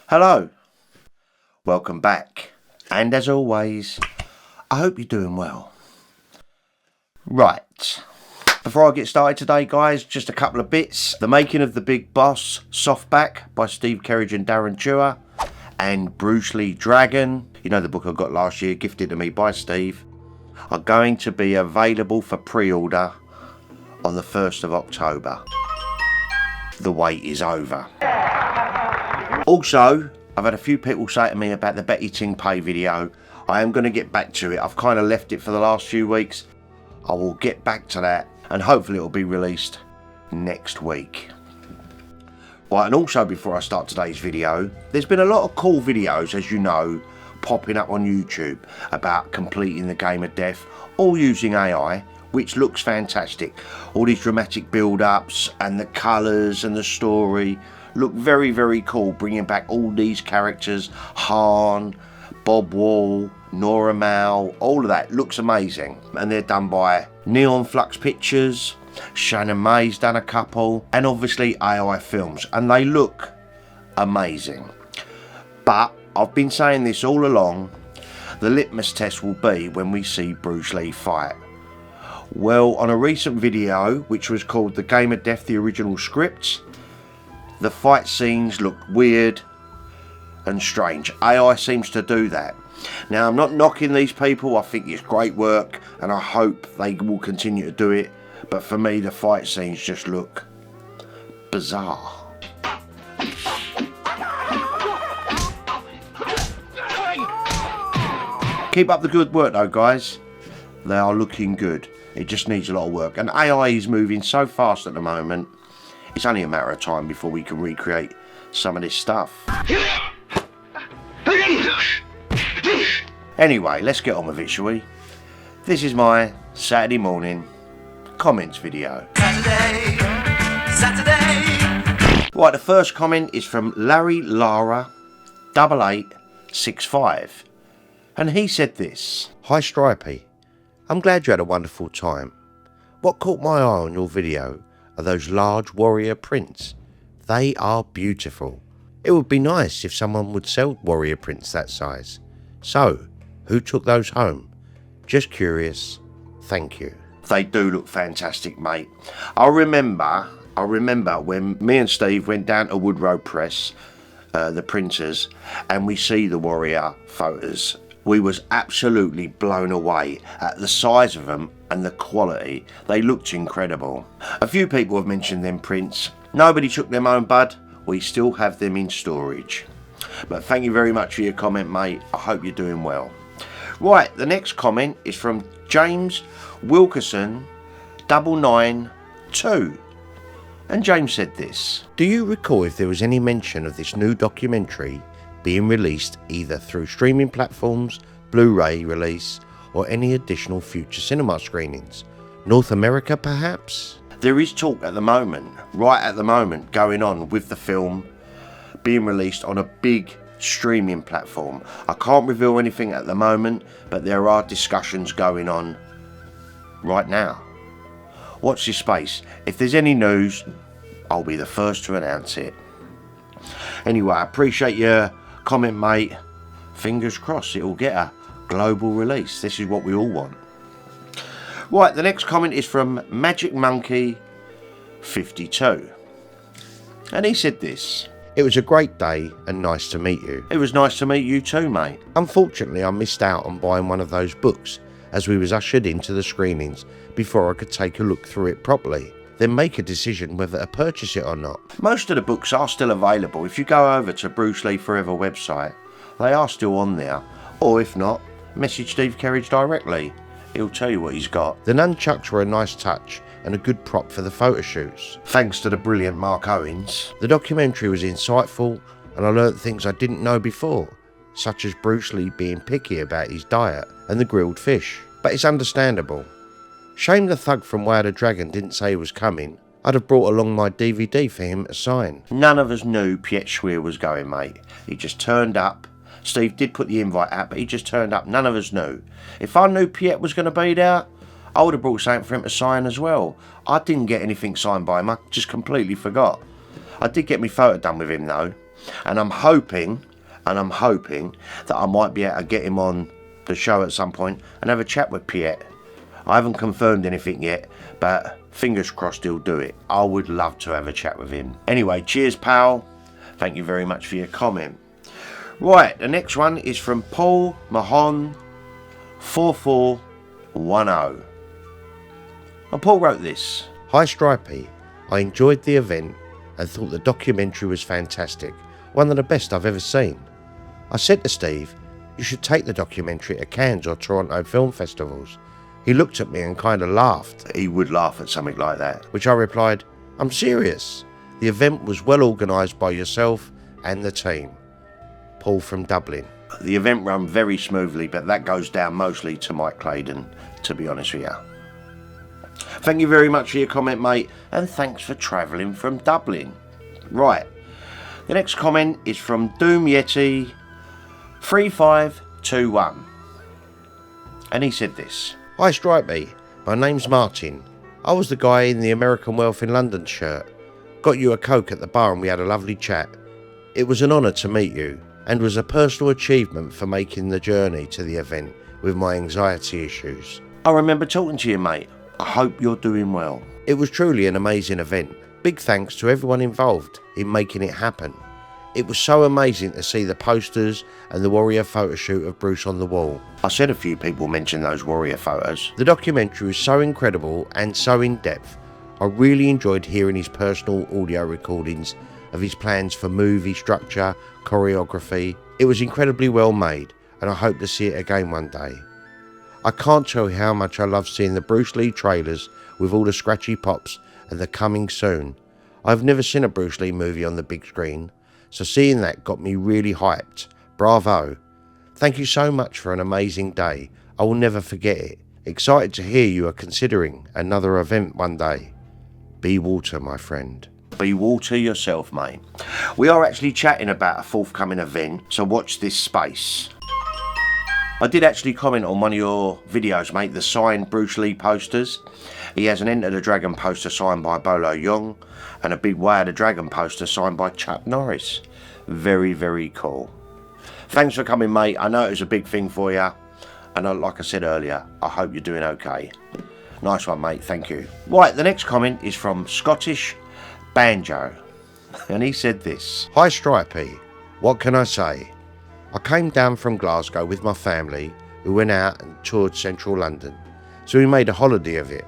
Hello, welcome back, and as always, I hope you're doing well. Right, before I get started today, guys, just a couple of bits. The Making of the Big Boss softback by Steve Kerridge and Darren Chua, and Brucelee Dragon, you know, the book I got last year, gifted to me by Steve, are going to be available for pre-order on the 1st of October. The wait is over. Also, I've had a few people say to me about the Betty Ting Pay video. I am going to get back to it. I've kind of left it for the last few weeks. I will get back to that, and hopefully it will be released next week. Right, and also before I start today's video, there's been a lot of cool videos, as you know, popping up on YouTube about completing the game of death, all using AI, which looks fantastic. All these dramatic build-ups and the colours and the story look very, very cool, bringing back all these characters, Han, Bob Wall, Nora Mal, all of that looks amazing. And they're done by Neon Flux Pictures, Shannon May's done a couple, and obviously AI Films, and they look amazing. But I've been saying this all along, the litmus test will be when we see Brucelee fight. Well, on a recent video, which was called The Game of Death, the original script, the fight scenes look weird and strange. AI seems to do that. Now, I'm not knocking these people. I think it's great work, and I hope they will continue to do it. But for me, the fight scenes just look bizarre. Keep up the good work though, guys. They are looking good. It just needs a lot of work. And AI is moving so fast at the moment, it's only a matter of time before we can recreate some of this stuff. Anyway, let's get on with it, shall we? This is my Saturday morning comments video. Saturday. Right, the first comment is from Larry Lara 8865. And he said this. Hi Stripey, I'm glad you had a wonderful time. What caught my eye on your video are those large warrior prints. They are beautiful. It would be nice if someone would sell warrior prints that size. So, who took those home? Just curious. Thank you. They do look fantastic, mate. I remember when me and Steve went down to Woodrow Press, the printers, and we see the warrior photos. We was absolutely blown away at the size of them and the quality. They looked incredible. A few people have mentioned them prints. Nobody took them home, bud. We still have them in storage. But thank you very much for your comment, mate. I hope you're doing well. Right, the next comment is from James Wilkerson 992. And James said this. Do you recall if there was any mention of this new documentary being released either through streaming platforms, Blu-ray release, or any additional future cinema screenings? North America, perhaps? There is talk at the moment, right at the moment, going on with the film being released on a big streaming platform. I can't reveal anything at the moment, but there are discussions going on right now. Watch this space. If there's any news, I'll be the first to announce it. Anyway, I appreciate your comment, mate. Fingers crossed it will get a global release. This is what we all want. Right, the next comment is from Magic Monkey 52. And he said this. It was a great day and nice to meet you. It was nice to meet you too, mate. Unfortunately, I missed out on buying one of those books as we was ushered into the screenings before I could take a look through it properly, then make a decision whether to purchase it or not. Most of the books are still available. If you go over to Brucelee Forever website, they are still on there. Or if not, message Steve Kerridge directly. He'll tell you what he's got. The nunchucks were a nice touch and a good prop for the photo shoots, thanks to the brilliant Mark Owens. The documentary was insightful and I learnt things I didn't know before, such as Brucelee being picky about his diet and the grilled fish. But it's understandable. Shame the thug from Way of the Dragon didn't say he was coming. I'd have brought along my DVD for him to sign. None of us knew Piet Schwier was going, mate. He just turned up. Steve did put the invite out, but he just turned up. None of us knew. If I knew Piet was going to be there, I would have brought something for him to sign as well. I didn't get anything signed by him. I just completely forgot. I did get my photo done with him though. And I'm hoping that I might be able to get him on the show at some point and have a chat with Piet. I haven't confirmed anything yet, but fingers crossed he'll do it. I would love to have a chat with him. Anyway, cheers, pal. Thank you very much for your comment. Right, the next one is from Paul Mahon 4410. And Paul wrote this. Hi Stripey, I enjoyed the event and thought the documentary was fantastic. One of the best I've ever seen. I said to Steve, you should take the documentary to Cannes or Toronto film festivals. He looked at me and kind of laughed. He would laugh at something like that. Which I replied, I'm serious. The event was well organised by yourself and the team. Paul from Dublin. The event ran very smoothly, but that goes down mostly to Mike Claydon, to be honest with you. Thank you very much for your comment, mate, and thanks for travelling from Dublin. Right, the next comment is from Doom Yeti 3521. And he said this. Hi Stripey, my name's Martin. I was the guy in the American Wealth in London shirt. Got you a Coke at the bar and we had a lovely chat. It was an honour to meet you and was a personal achievement for making the journey to the event with my anxiety issues. I remember talking to you, mate. I hope you're doing well. It was truly an amazing event. Big thanks to everyone involved in making it happen. It was so amazing to see the posters and the Warrior photo shoot of Bruce on the wall. I said a few people mentioned those Warrior photos. The documentary was so incredible and so in depth. I really enjoyed hearing his personal audio recordings of his plans for movie structure, choreography. It was incredibly well made and I hope to see it again one day. I can't tell you how much I love seeing the Brucelee trailers with all the scratchy pops and the coming soon. I've never seen a Bruce Lee movie on the big screen, so seeing that got me really hyped. Bravo. Thank you so much for an amazing day. I will never forget it. Excited to hear you are considering another event one day. Be water, my friend. Be water yourself, mate. We are actually chatting about a forthcoming event, so watch this space. I did actually comment on one of your videos, mate, the signed Bruce Lee posters. He has an Enter the Dragon poster signed by Bolo Young and a big Way of the Dragon poster signed by Chuck Norris. Very, very cool. Thanks for coming, mate. I know it was a big thing for you. And like I said earlier, I hope you're doing okay. Nice one, mate. Thank you. Right, the next comment is from Scottish Banjo. And he said this. Hi, Stripey. What can I say? I came down from Glasgow with my family, who went out and toured central London, so we made a holiday of it.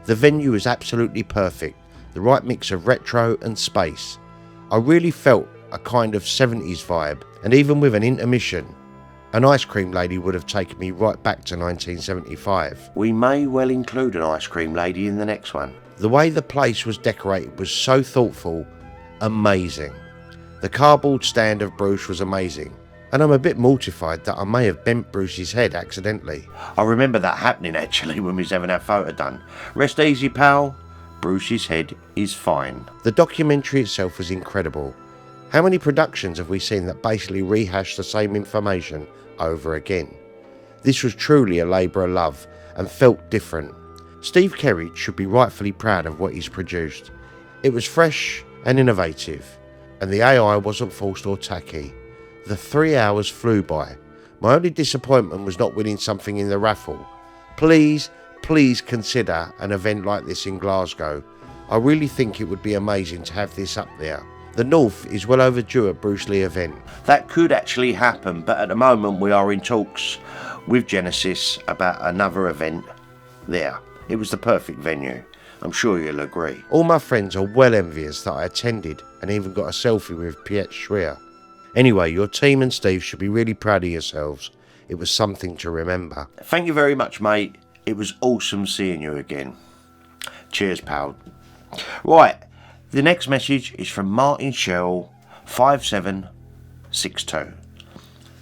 The venue was absolutely perfect, the right mix of retro and space. I really felt a kind of 70s vibe, and even with an intermission, an ice cream lady would have taken me right back to 1975. We may well include an ice cream lady in the next one. The way the place was decorated was so thoughtful, amazing. The cardboard stand of Bruce was amazing. And I'm a bit mortified that I may have bent Bruce's head accidentally. I remember that happening actually when we was having that photo done. Rest easy, pal. Bruce's head is fine. The documentary itself was incredible. How many productions have we seen that basically rehash the same information over again? This was truly a labour of love and felt different. Steve Kerridge should be rightfully proud of what he's produced. It was fresh and innovative, and the AI wasn't forced or tacky. The 3 hours flew by. My only disappointment was not winning something in the raffle. Please consider an event like this in Glasgow. I really think it would be amazing to have this up there. The North is well overdue a Bruce Lee event. That could actually happen, but at the moment we are in talks with Genesis about another event there. It was the perfect venue. I'm sure you'll agree. All my friends are well envious that I attended and even got a selfie with Piet Schreier. Anyway, your team and Steve should be really proud of yourselves. It was something to remember. Thank you very much, mate. It was awesome seeing you again. Cheers, pal. Right, the next message is from Martin Shell 5762.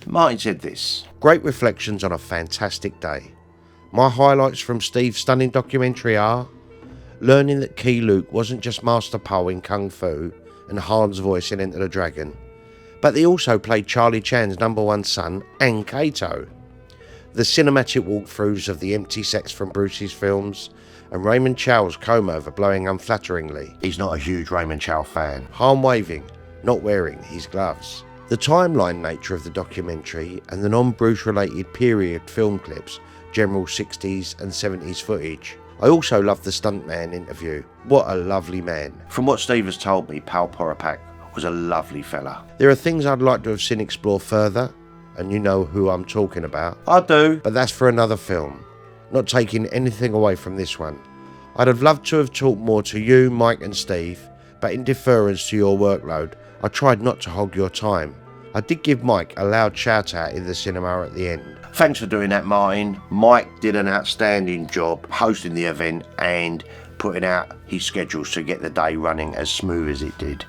Martin said this. Great reflections on a fantastic day. My highlights from Steve's stunning documentary are learning that Key Luke wasn't just Master Po in Kung Fu and Han's voice in Enter the Dragon, but he also played Charlie Chan's #1 son and Kato. The cinematic walkthroughs of the empty sets from Bruce's films, and Raymond Chow's comb over blowing unflatteringly. He's not a huge Raymond Chow fan. Han waving, not wearing his gloves. The timeline nature of the documentary and the non-Bruce related period film clips, general 60s and 70s footage. I also love the stuntman interview. What a lovely man. From what Steve has told me, Pal Porapak was a lovely fella. There are things I'd like to have seen explore further, and you know who I'm talking about. I do. But that's for another film. Not taking anything away from this one. I'd have loved to have talked more to you, Mike and Steve, but in deference to your workload, I tried not to hog your time. I did give Mike a loud shout out in the cinema at the end. Thanks for doing that, Martin. Mike did an outstanding job hosting the event and putting out his schedules to get the day running as smooth as it did.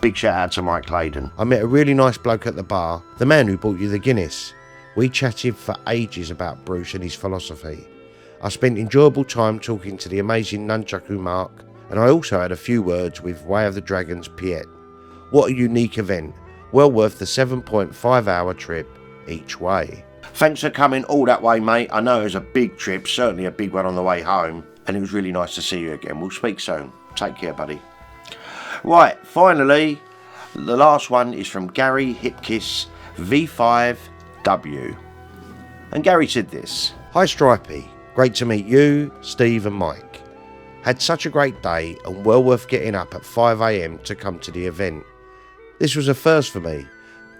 Big shout out to Mike Claydon. I met a really nice bloke at the bar, the man who bought you the Guinness. We chatted for ages about Bruce and his philosophy. I spent enjoyable time talking to the amazing Nunchaku Mark, and I also had a few words with Way of the Dragons Piet. What a unique event, well worth the 7.5 hour trip each way. Thanks for coming all that way, mate. I know it was a big trip, certainly a big one on the way home, and it was really nice to see you again. We'll speak soon. Take care, buddy. Right, finally, the last one is from Gary Hipkiss V5W. And Gary said this: Hi Stripey, great to meet you, Steve and Mike. Had such a great day and well worth getting up at 5 AM to come to the event. This was a first for me.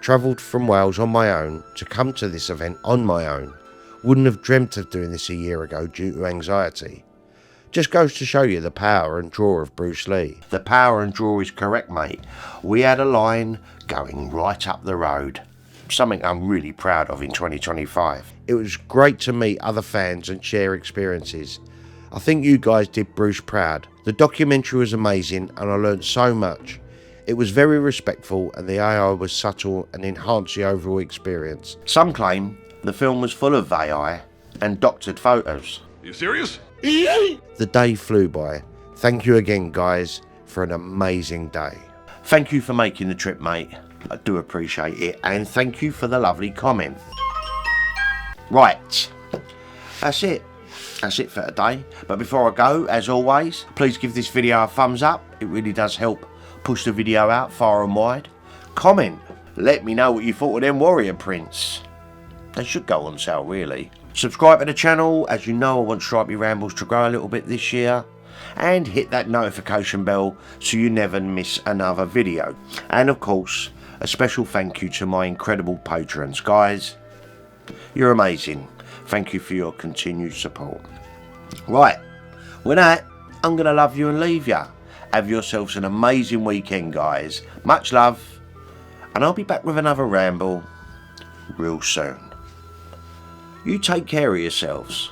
Travelled from Wales on my own to come to this event on my own. Wouldn't have dreamt of doing this a year ago due to anxiety. Just goes to show you the power and draw of Bruce Lee. The power and draw is correct, mate. We had a line going right up the road. Something I'm really proud of in 2025. It was great to meet other fans and share experiences. I think you guys did Bruce proud. The documentary was amazing and I learned so much. It was very respectful and the AI was subtle and enhanced the overall experience. Some claim the film was full of AI and doctored photos. You serious? The day flew by. Thank you again, guys, for an amazing day. Thank you for making the trip, mate. I do appreciate it, and thank you for the lovely comment. Right, that's it. That's it for today. But before I go, as always, please give this video a thumbs up. It really does help push the video out far and wide. Comment. Let me know what you thought of them warrior prints. They should go on sale, really. Subscribe to the channel, as you know I want Stripey Rambles to grow a little bit this year. And hit that notification bell so you never miss another video. And of course, a special thank you to my incredible patrons. Guys, you're amazing. Thank you for your continued support. Right, with that, I'm going to love you and leave you. Have yourselves an amazing weekend, guys. Much love. And I'll be back with another ramble real soon. You take care of yourselves.